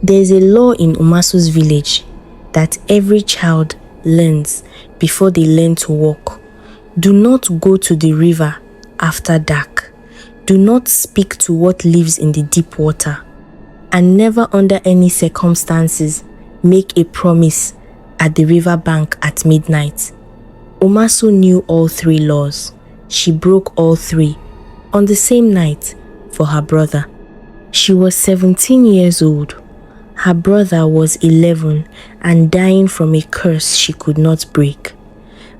There's a law in Umasu's village that every child learns before they learn to walk. Do not go to the river after dark. Do not speak to what lives in the deep water. And never under any circumstances make a promise at the river bank at midnight. Umasu knew all 3 laws. She broke all 3 on the same night for her brother. She was 17 years old. Her brother was 11 and dying from a curse she could not break.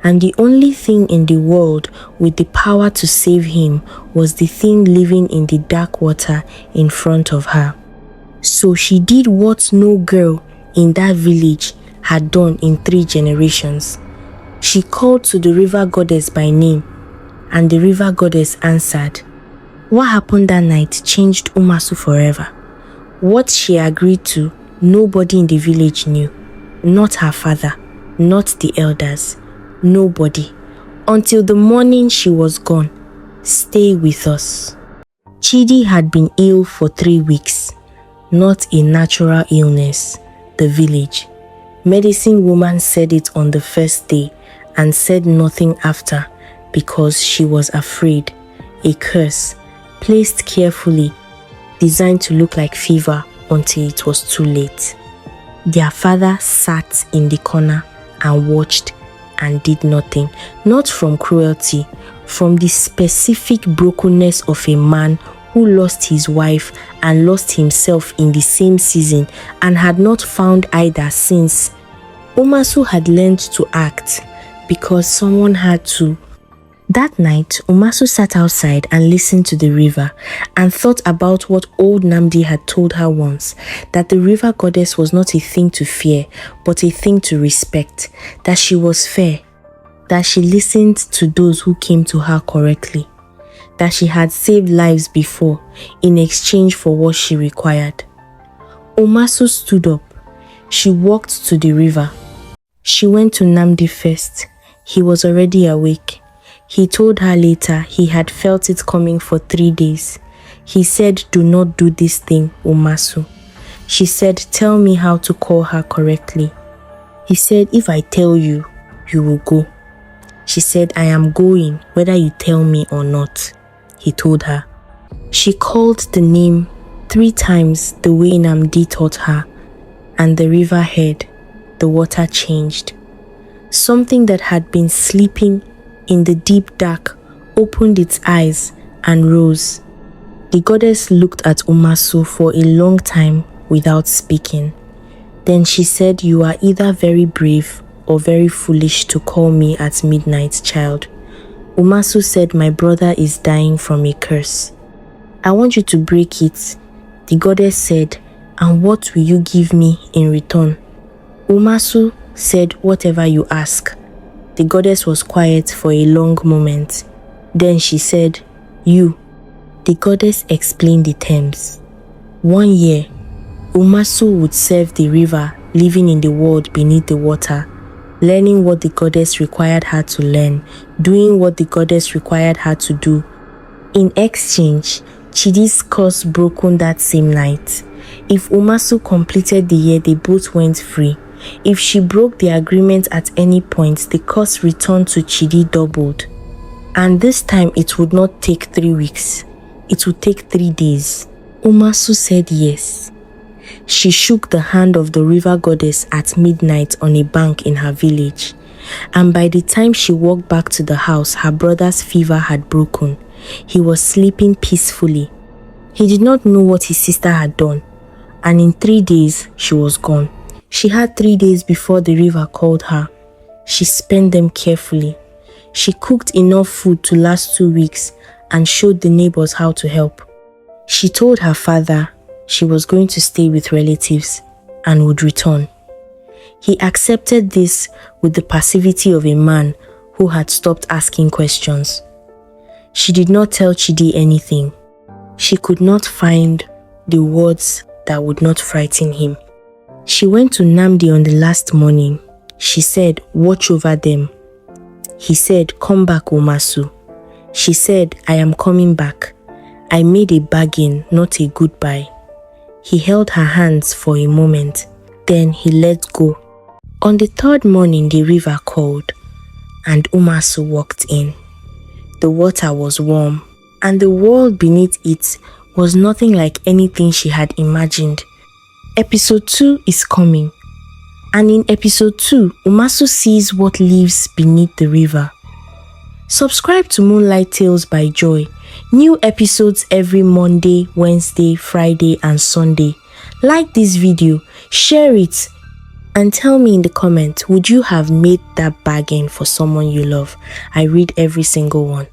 And the only thing in the world with the power to save him was the thing living in the dark water in front of her. So she did what no girl in that village had done in 3 generations. She called to the river goddess by name, and the river goddess answered. What happened that night changed Umasu forever. What she agreed to, nobody in the village knew. Not her father, not the elders, nobody. Until the morning she was gone. Stay with us. Chidi had been ill for 3 weeks. Not a natural illness, the village. Medicine woman said it on the first day and said nothing after because she was afraid. A curse, placed carefully, designed to look like fever until it was too late. Their father sat in the corner and watched and did nothing, not from cruelty, from the specific brokenness of a man who lost his wife and lost himself in the same season and had not found either since. Umasu had learned to act because someone had to. That night, Umasu sat outside and listened to the river and thought about what old Namdi had told her once, that the river goddess was not a thing to fear, but a thing to respect, that she was fair, that she listened to those who came to her correctly, that she had saved lives before in exchange for what she required. Umasu stood up. She walked to the river. She went to Namdi first. He was already awake. He told her later he had felt it coming for 3 days. He said, do not do this thing, Umasu. She said, tell me how to call her correctly. He said, if I tell you, you will go. She said, I am going, whether you tell me or not. He told her. She called the name 3 times the way Namdi taught her, and the river heard, the water changed. Something that had been sleeping in the deep dark opened its eyes and rose. The goddess looked at Umasu for a long time without speaking. Then she said, you are either very brave or very foolish to call me at midnight, child. Umasu said, my brother is dying from a curse. I want you to break it. The goddess said, and what will you give me in return? Umasu said, whatever you ask. The goddess was quiet for a long moment. Then she said, you. The goddess explained the terms. 1 year, Umasu would serve the river, living in the world beneath the water, learning what the goddess required her to learn, doing what the goddess required her to do. In exchange, Chidi's curse broken that same night. If Umasu completed the year, they both went free. If she broke the agreement at any point, the curse returned to Chidi doubled. And this time it would not take 3 weeks. It would take 3 days. Umasu said yes. She shook the hand of the river goddess at midnight on a bank in her village. And by the time she walked back to the house, her brother's fever had broken. He was sleeping peacefully. He did not know what his sister had done. And in 3 days, she was gone. She had 3 days before the river called her. She spent them carefully. She cooked enough food to last 2 weeks and showed the neighbors how to help. She told her father she was going to stay with relatives and would return. He accepted this with the passivity of a man who had stopped asking questions. She did not tell Chidi anything. She could not find the words that would not frighten him. She went to Namdi on the last morning. She said, watch over them. He said, come back, Umasu. She said, I am coming back. I made a bargain, not a goodbye. He held her hands for a moment, then he let go. On the third morning, the river called, and Umasu walked in. The water was warm, and the world beneath it was nothing like anything she had imagined. Episode 2 is coming, and in episode 2, Umasu sees what lives beneath the river. Subscribe to Moonlight Tales by Joy. New episodes every Monday, Wednesday, Friday, and Sunday. Like this video, share it, and tell me in the comments, would you have made that bargain for someone you love? I read every single one.